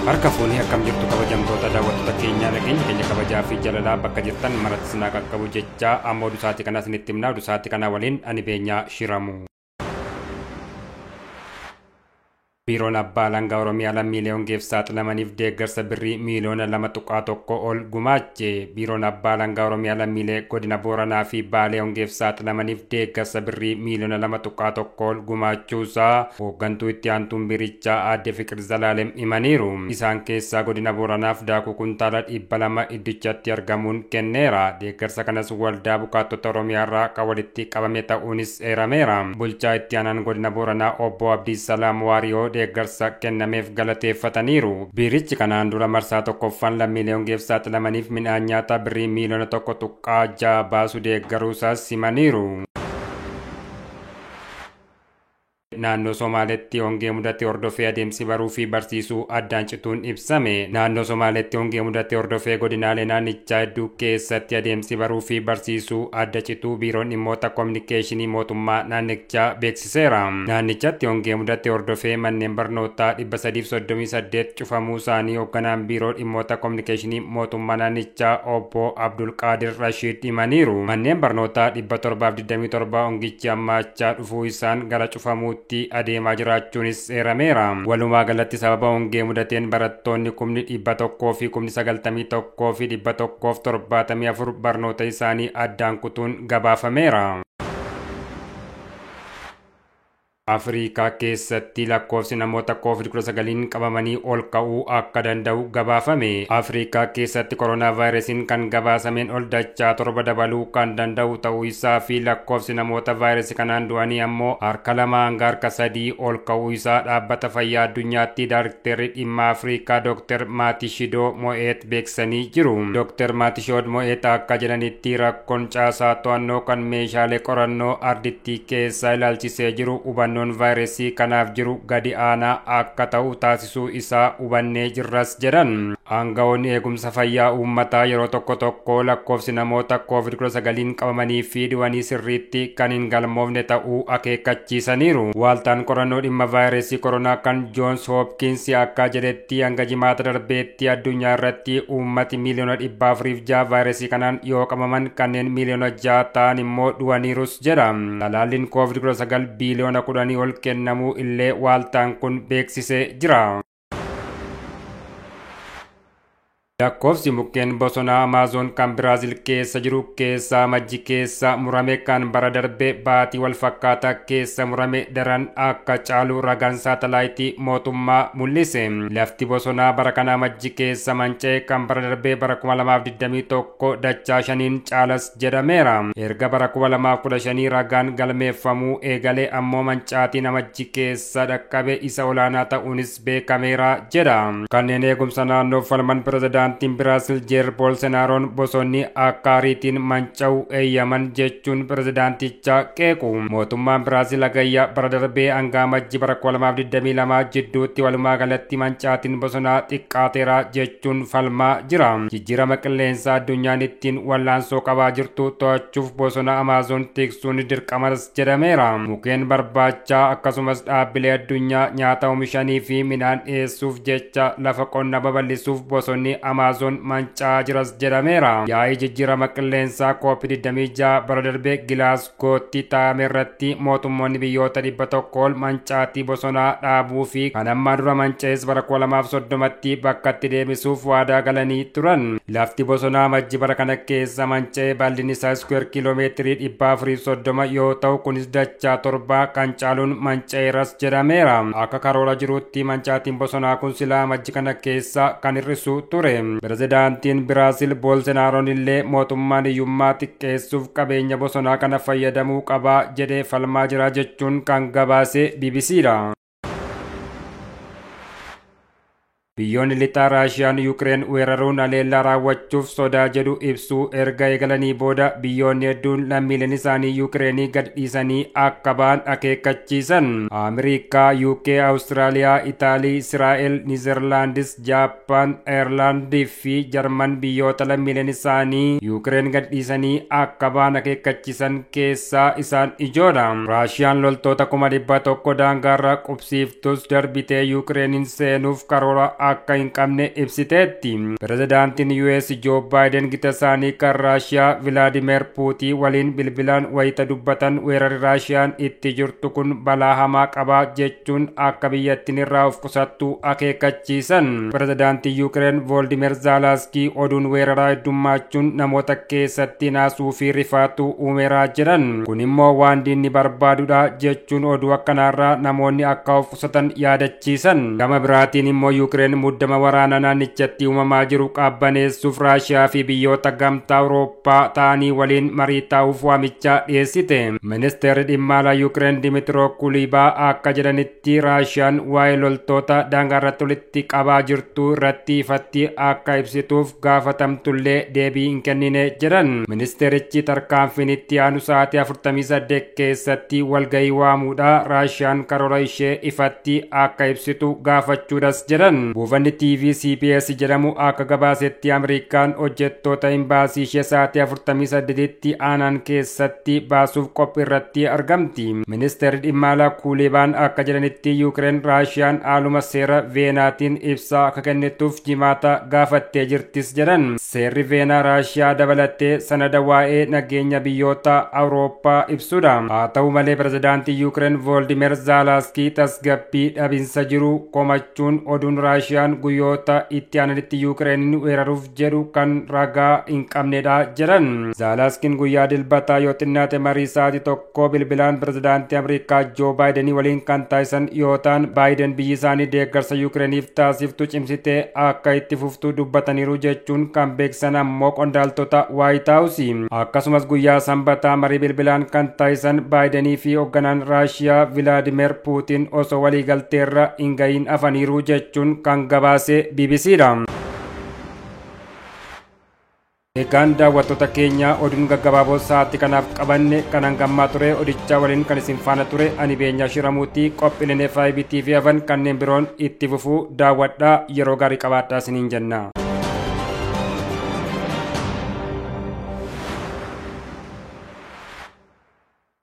Harka fuunii akkam jirtu kabajamtoota daawwattoota keenyaa keenya kabajaa fi jaalalaa bakka jirtan maratti sinaa qaqqabu jechaa ammoo dusaatti kana isinitti himnaa dusaatti kana waliin ani beenyaa shiramu. Biiroon abbaa alangaa Oromiyaa lammiilee hongeef saaxilamaniif deeggarsa birrii miiliyoona 2.1 ol gumaache. Biiroon abbaa alangaa Oromiyaa lammiilee godina Booranaa fi Baalee hongeef saaxilamaniif deeggarsa birrii miiliyoona 2.1 ol gumaachuusaa hooggantuu itti aantuun biirichaa aadde Fiqir Zalaalem himaniiru. Isaan keessaa godina Booranaaf daakuu kuntaala 200 iddichatti argamuun kenneera. Deeggarsa kanas waldaa bukaattota Oromiyaarraa kan walitti qabame ta'uunis eerameera. Bulchaa itti aanaan godina Booranaa obbo Abdii Salaam Waariyoo deeggarsa kennameef galateeffataniiru. Biirichi kanaan dura marsaa tokkoffaan lammiilee hongeef saaxilamaniif midhaan nyaataa birrii miiliyoona 1.6 baasu deeggaruusaas himaniiru. Naannoo Somaaleetti hongee mudate hordofee adeemsi baruu fi barsiisuu addaan cituun ibsame. Naannoo Somaaleetti hongee mudate hordofee godinaalee naannichaa hedduu keessatti adeemsi baruu fi barsiisuu adda cituu biiroon dhimmoota kominikeeshinii mootummaa naannichaa beeksiseera. Naannichatti hongee mudate hordofee manneen barnootaa 338 cufamuu isaanii hoogganaan biiroo dhimmoota kominikeeshinii mootummaa naannichaa obbo Abdul Qaadir Rashid himaniiru. Manneen barnootaa 727 hongichi hammaachaa dhufuu isaan gara cufamuu adeemaa jiraachuunis eerameera. Walumaa galatti sababa hongee mudateen barattoonni 100,100 fi 91,100 fi 174 barnoota isaanii addaan kutuun gabaafameera. Afrikaa keessatti lakkoofsi namoota COVID-19 qabamanii ol ka'uu akka danda'u gabaafame. Afrikaa keessatti koronaa vaayirasiin kan gabaasameen ol dachaa 7 dabaluu kan danda'u ta'uu isaa fi lakkoofsi namoota vaayirasii kanaan du'anii ammoo harka 2 hanga harka 3 ol ka'uu isaa dhaabbata fayyaa addunyaatti daarektarri dhimma Afrikaa Dr. Maatishidoo Mo'eet beeksisanii jiru. Dr. Maatishidoo Mo'eet akka jedhanitti rakkoon caasaa to'annoo kan meeshaalee qorannoo ardittii keessaa ilaalchisee jiru hubannoon vaayirasii kanaaf jiru gadi aanaa akka ta'u taasisuu isaa hubannee jirras jedhan. Aangawoonni eegumsa fayyaa uummataa yeroo tokko lakkoofsi namoota COVID-19 qabamanii fi du'anii sirriitti kan hin galmoofne ta'uu akeekkachiisaniiru. Waaltaan qorannoo dhimma vaayirasii koronaa kan Joons Hopkins akka jedhetti hanga jimaata darbeetti addunyaa irratti uummati miiliyoona 406 vaayirasii kanaan yoo qabaman kanneen miiliyoona 6 ta'an immoo du'aniirus jedha. Talaalliin COVID-19 biiliyoona 10 ol kennamuu illee waaltaan kun beeksisee jira. Lakkoofsi mukkeen bosonaa Amaazon kan Biraazil keessa jiru keessaa majji keessa murame kan bara darbe baatii wal fakkaataa keessa murame daran akka caalu ragaan saatalaayitii mootummaa mul'ise. Lafti bosonaa bara kana majji keessa manca'e kan bara darbe bara 2021 dachaa 5 caalas jedhameera. Erga bara 2015 ragaan galmeeffamuu eegalee ammoo mancaatiin majji keessa dhaqqabe isa olaanaa ta'uunis beekameera jedha. Kanneen eegumsa naannoof falman pirezidaantiin Biraazil Jeer Bolsonaaroon bosonni akka ariitiin manca'u eeyyaman jechuun pirezidaanticha qeequ. Mootummaan Biraazil hagayya bara darbee hanga majji bara 2022 jidduutti walumaa galatti mancaatiin bosonaa xiqqaateera jechuun falmaa jira. Jijjiirama qilleensaa addunyaan ittiin wallaansoo qabaa jirtu to'achuuf bosona Amaazon tiksuun dirqamas jedhameera. Mukkeen barbaachaa akkasumas dhaabbilee addunyaa nyaata oomishanii fi midhaan dhiyeessuuf jecha lafa qonna babal'isuuf bosonni Amaazon manca'aa jiras jedhameera. Yaa'ii jijjiirama qilleensaa COP26 bara darbee Gilaasgootti taa'ame irratti mootummoonni biyyoota 100 ol mancaatii bosonaa dhaabuu fi kan ammaa dura manca'es bara 2030tti bakkatti deebisuuf waadaa galanii turan. Lafti bosonaa majji bara kana keessa manca'e bal'inni isaa square kiiloomeetirii 430 yoo ta'u kunis dachaa 7 kan caaluun manca'eeras jedhameera. Akka karoora jiruutti mancaatiin bosonaa kun silaa majji kana keessa kan hir'isu ture. Pirezidaantiin Biraazil Bolsonaaroon illee mootummaan hiyyummaa xiqqeessuuf qabeenya bosonaa kana fayyadamuu qabaa jedhee falmaa jira jechuun kan gabaase BBCdha. Biyyoonni lixaa Raashiyaan Yuukireen weeraruun haleellaa raawwachuuf sodaa jedhu ibsuu erga eegalanii booda biyyoonni hedduun lammiileen isaanii Yuukireenii gad dhiisanii akka ba'an akeekkachiisan. Ameerikaa, UK, Awustiraaliyaa, Itaalii, Israa'el, Niizerlaandis, Jaappaan, Ayerlaandii fi Jarman biyyoota lammiileen isaanii Yuukireen gad dhiisanii akka ba'an akeekkachiisan keessaa isaan ijoodha. Raashiyaan loltoota 100,000 daangaarra qubsiiftus darbitee Yuukireeniin seenuuf karoora akka hin qabne ibsiteetti. Pirezidaantiin US Joe Biden gita isaanii kan Raashiyaa Vilaadimeer Puutiin waliin bilbilaan wayita dubbatan weerarri Raashiyaan itti jirtu kun balaa hamaa qaba jechuun akka biyyattiin irraa of qusattu akeekkachiisan. Pirezidaantii Yuukireen Vooldimeer Zelenskii oduun weeraraa heddummachuun namoota keessatti naasuu fi rifaatu uumeeraa jiran. Kun immoo waan diinni barbaadudha jechuun oduu akkanaarraa namoonni akka of qusatan yaadachiisan. Gama biraatiin immoo Yuukireen muddama waraanaa naannichatti uumamaa jiru qabbaneessuuf Raashiyaa fi biyyoota gamtaa Awurooppaa ta'anii waliin marii taa'uuf waamicha dhiyeessite. Ministeerri dhimma alaa Yuukireen Dimitro Kulibaa akka jedhanitti Raashiyaan waa'ee loltoota daangaa irratti walitti qabaa jirtu irratti ifatti akka ibsituuf gaafatamtullee deebii hin kennine jedhan. Ministeerichi tarkaanfiin itti aanu sa'aatii 48 keessatti walgahii waamuudha Raashiyaan karoora ishee ifatti akka ibsitu gaafachuudhas jedhan. Buufanni TV CBS jedhamu akka gabaasetti Ameerikaan hojjettoota imbaasii ishee sa'aatii 48tti aanaan keessatti baasuuf qophii irratti argamti. Ministeerri dhimma alaa Kulibaan akka jedhanitti Yuukireen Raashiyaan haaluma seera Veenaatiin ibsa akka kennituuf jimaata gaafattee jirtis jedhan. Seerri Veenaa Raashiyaa dabalatee sanada waa'ee nageenya biyyoota Awurooppaa ibsudha. Haa ta'u malee pirezidaantii Yuukireen Vooldimeer Zelenskii tasgabbii dhabinsa jiru komachuun oduun Raashiyaan guyyoota itti aananitti Yuukireenin weeraruuf jedhu kan ragaa hin qabnedha jedhan. Zelenskiin guyyaa dilbataa yoo xinnaate marii sa'aatii tokko bilbilaan pirezidaantii Ameerikaa Joo Baayidenii waliin kan taasisan yoo ta'an Baayiden biyyi isaanii deeggarsa Yuukireeniif taasiftu cimsitee akka itti fuftu dubbataniiru jechuun kan beeksisan ammoo qondaaltota Waayit Haawusi. Akkasumas guyyaa sanbataa marii bilbilaan kan taasisan Baayidenii fi hoogganaan Raashiyaa Vilaadimeer Puutiin osoo waliigalteerra hin gahin hafaniiru jechuun kan gabaase BBCdha. Egaan daawwattoota keenya oduun gaggabaaboo sa'aatii kanaaf qabanne kanan gammaa ture odichaa waliin kan isin faana ture ani Beenyaa Shiramuutii qophiileen FIBTV hafan kanneen biroon itti fufuu daawwadhaa yeroo gaarii qabaadhaa isiniin jenna.